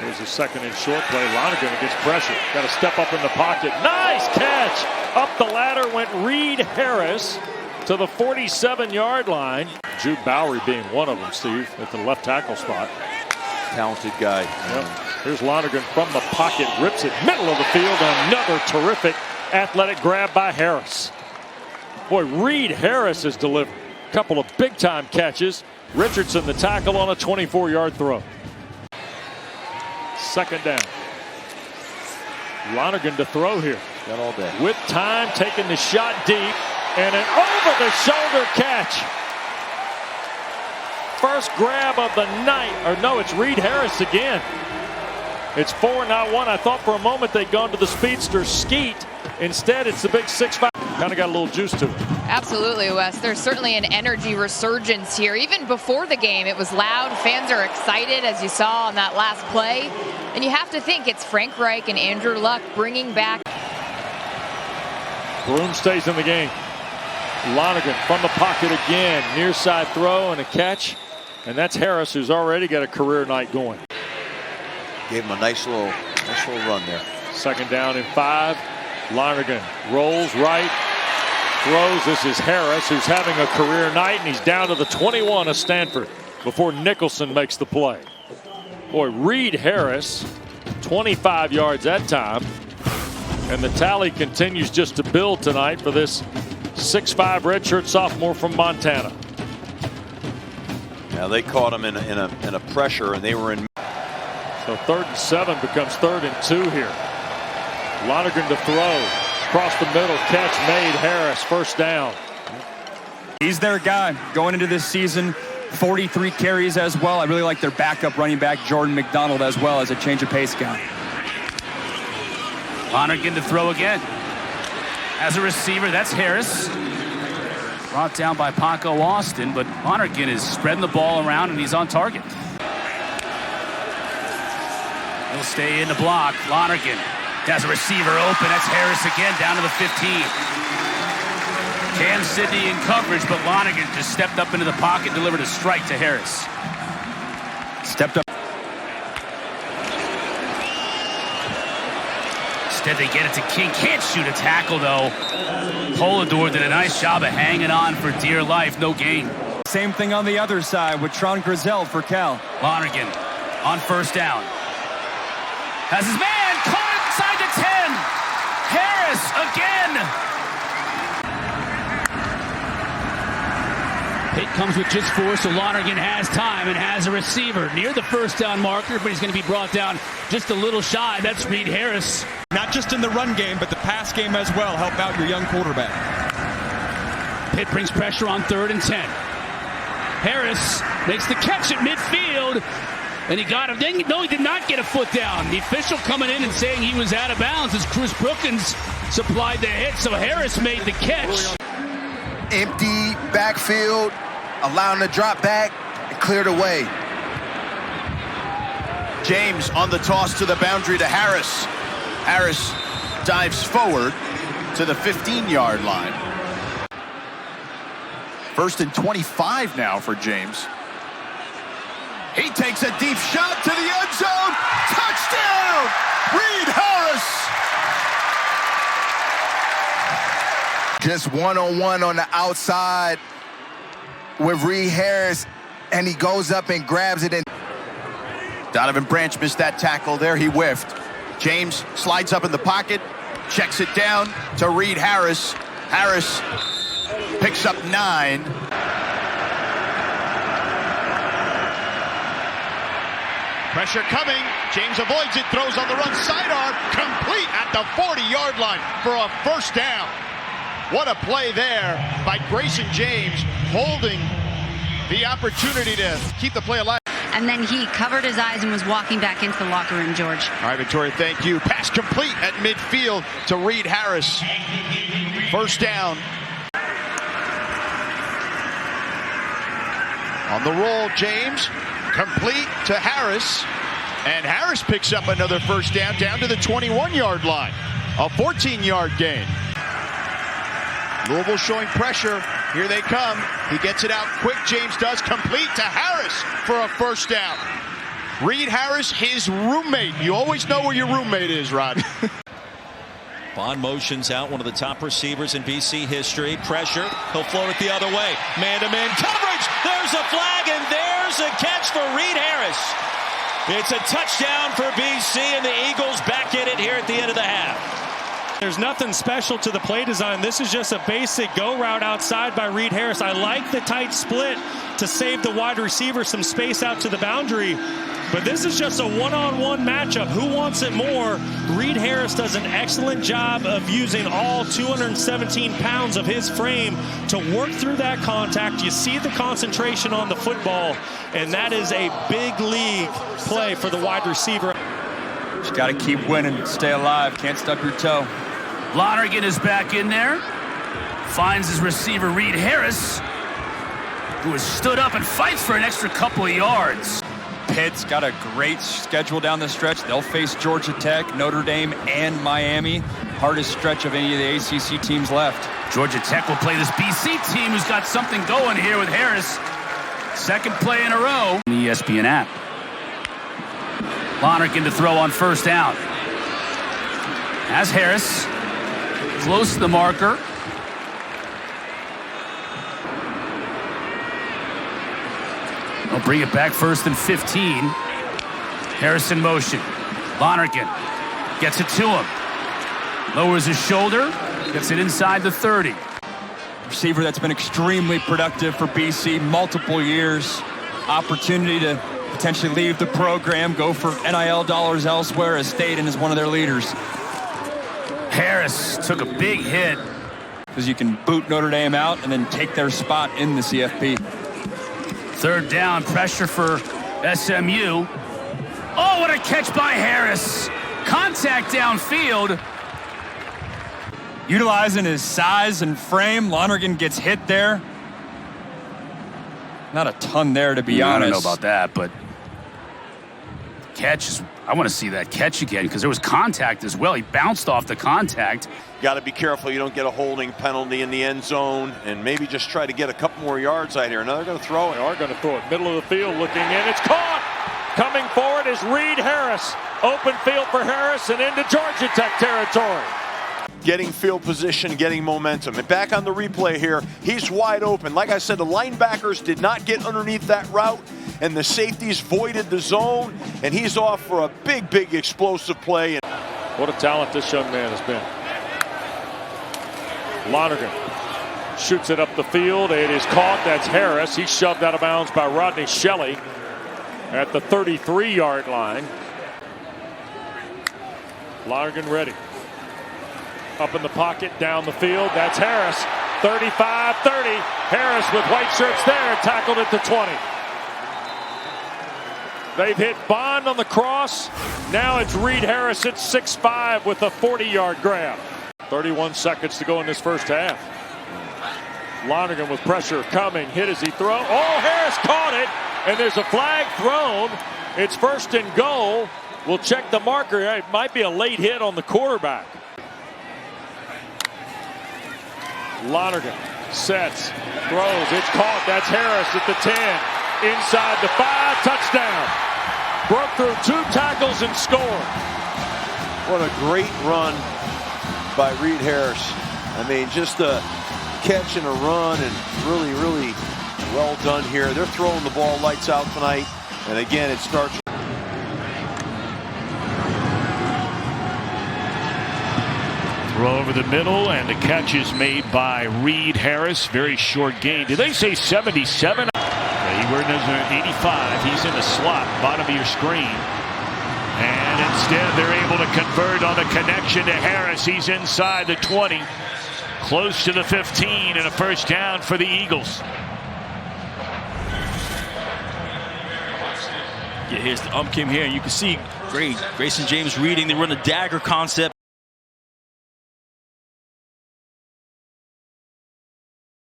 Here's a second and short play. Lonigan against pressure. Got to step up in the pocket. Nice catch. Up the ladder went Reed Harris to the 47-yard line. Jude Bowery being one of them, Steve, at the left tackle spot. Talented guy. Yep. Here's Lonigan from the pocket. Rips it middle of the field. Another terrific athletic grab by Harris. Boy, Reed Harris has delivered a couple of big-time catches. Richardson the tackle on a 24-yard throw. Second down. Lonigan to throw here. Got all day. With time, taking the shot deep, and an over-the-shoulder catch. First grab of the night. Or no, it's Reed Harris again. It's 4, not 1. I thought for a moment they'd gone to the speedster Skeet. Instead, it's the big 6'5". Kind of got a little juice to it. Absolutely, Wes. There's certainly an energy resurgence here. Even before the game, it was loud. Fans are excited, as you saw on that last play. And you have to think it's Frank Reich and Andrew Luck bringing back. Broom stays in the game. Lonigan from the pocket again. Near side throw and a catch. And that's Harris, who's already got a career night going. Gave him a nice little run there. Second down and 5. Lonigan rolls right, throws. This is Harris, who's having a career night, and he's down to the 21 of Stanford before Nicholson makes the play. Boy, Reed Harris, 25 yards that time. And the tally continues just to build tonight for this 6'5" redshirt sophomore from Montana. Now they caught him in a pressure, and they were in. So 3rd and 7 becomes 3rd and 2 here. Lonigan to throw. Across the middle. Catch made. Harris. First down. He's their guy going into this season. 43 carries as well. I really like their backup running back, Jordan McDonald, as well as a change of pace guy. Lonigan to throw again. As a receiver, that's Harris. Brought down by Paco Austin, but Lonigan is spreading the ball around, and he's on target. He'll stay in the block. Lonigan has a receiver open. That's Harris again, down to the 15. Cam Sidney in coverage, but Lonigan just stepped up into the pocket, delivered a strike to Harris. Stepped up. Instead, they get it to King. Can't shoot a tackle, though. Polidor did a nice job of hanging on for dear life. No gain. Same thing on the other side with Tron Grizel for Cal. Lonigan on first down. Has his man caught inside the 10. Harris again. Hit comes with just 4, so Lonigan has time and has a receiver near the first down marker, but he's going to be brought down just a little shy. That's Reed Harris. Not just in the run game, but the pass game as well. Help out your young quarterback. Pitt brings pressure on 3rd and 10. Harris makes the catch at midfield. And he got him. No, he did not get a foot down. The official coming in and saying he was out of bounds as Cruz Brookins supplied the hit. So Harris made the catch. Empty backfield, allowing the drop back and cleared away. James on the toss to the boundary to Harris. Harris dives forward to the 15-yard line. 1st and 25 now for James. He takes a deep shot to the end zone. Touchdown! Reed Harris! Just one-on-one on the outside with Reed Harris, and he goes up and grabs it. And Donovan Branch missed that tackle there. He whiffed. James slides up in the pocket, checks it down to Reed Harris. Harris picks up 9. Pressure coming. James avoids it, throws on the run, sidearm, complete at the 40-yard line for a first down. What a play there by Grayson James, holding the opportunity to keep the play alive. And then he covered his eyes and was walking back into the locker room, George. All right, Victoria, thank you. Pass complete at midfield to Reed Harris. First down. On the roll, James. Complete to Harris. And Harris picks up another first down to the 21-yard line. A 14-yard gain. Louisville showing pressure. Here they come. He gets it out quick. James does. Complete to Harris for a first down. Reed Harris, his roommate. You always know where your roommate is, Rod. Bond motions out, one of the top receivers in BC history. Pressure, he'll float it the other way. Man-to-man coverage. There's a flag, and there's a catch for Reed Harris. It's a touchdown for BC, and the Eagles back in it here at the end of the half. There's nothing special to the play design. This is just a basic go route outside by Reed Harris. I like the tight split to save the wide receiver some space out to the boundary. But this is just a one-on-one matchup. Who wants it more? Reed Harris does an excellent job of using all 217 pounds of his frame to work through that contact. You see the concentration on the football, and that is a big league play for the wide receiver. Just got to keep winning, stay alive, can't stub your toe. Lonigan is back in there. Finds his receiver, Reed Harris, who has stood up and fights for an extra couple of yards. Pitt's got a great schedule down the stretch. They'll face Georgia Tech, Notre Dame, and Miami. Hardest stretch of any of the ACC teams left. Georgia Tech will play this BC team who's got something going here with Harris. Second play in a row. The ESPN app. Lonigan to throw on first down. As Harris close to the marker. They'll bring it back first and 15. Harris in motion. Lonigan gets it to him. Lowers his shoulder. Gets it inside the 30. Receiver that's been extremely productive for BC, multiple years. Opportunity to potentially leave the program, go for NIL dollars elsewhere, has stayed and is one of their leaders. Harris took a big hit. Because you can boot Notre Dame out and then take their spot in the CFP. Third down, pressure for SMU. Oh, what a catch by Harris. Contact downfield. Utilizing his size and frame, Lonigan gets hit there. Not a ton there, to be honest. I don't know about that, but catch is, I want to see that catch again because there was contact as well. He bounced off the contact. Got to be careful you don't get a holding penalty in the end zone and maybe just try to get a couple more yards out here. Now they're going to throw it. They are going to throw it. Middle of the field, looking in. It's caught. Coming forward is Reed Harris. Open field for Harris and into Georgia Tech territory. Getting field position, getting momentum. And back on the replay here, he's wide open. Like I said, the linebackers did not get underneath that route, and the safeties voided the zone, and he's off for a big, big explosive play. What a talent this young man has been. Lonigan shoots it up the field. It is caught. That's Harris. He's shoved out of bounds by Rodney Shelley at the 33-yard line. Lonigan ready. Up in the pocket, down the field. That's Harris. 35-30. Harris with white shirts there. Tackled at the 20. They've hit Bond on the cross. Now it's Reed Harris at 6'5" with a 40-yard grab. 31 seconds to go in this first half. Lonigan with pressure coming. Hit as he throws. Oh, Harris caught it. And there's a flag thrown. It's first and goal. We'll check the marker. It might be a late hit on the quarterback. Lonigan sets, throws, it's caught. That's Harris at the 10, inside the 5, touchdown. Broke through 2 tackles and scored. What a great run by Reed Harris. I mean, just a catch and a run, and really, really well done here. They're throwing the ball lights out tonight, and again, it starts. Throw over the middle, and the catch is made by Reed Harris. Very short gain. Did they say 77? We're in 85. He's in the slot, bottom of your screen. And instead, they're able to convert on a connection to Harris. He's inside the 20, close to the 15, and a first down for the Eagles. Yeah, here's the came here, and you can see Grayson James reading. They run a dagger concept.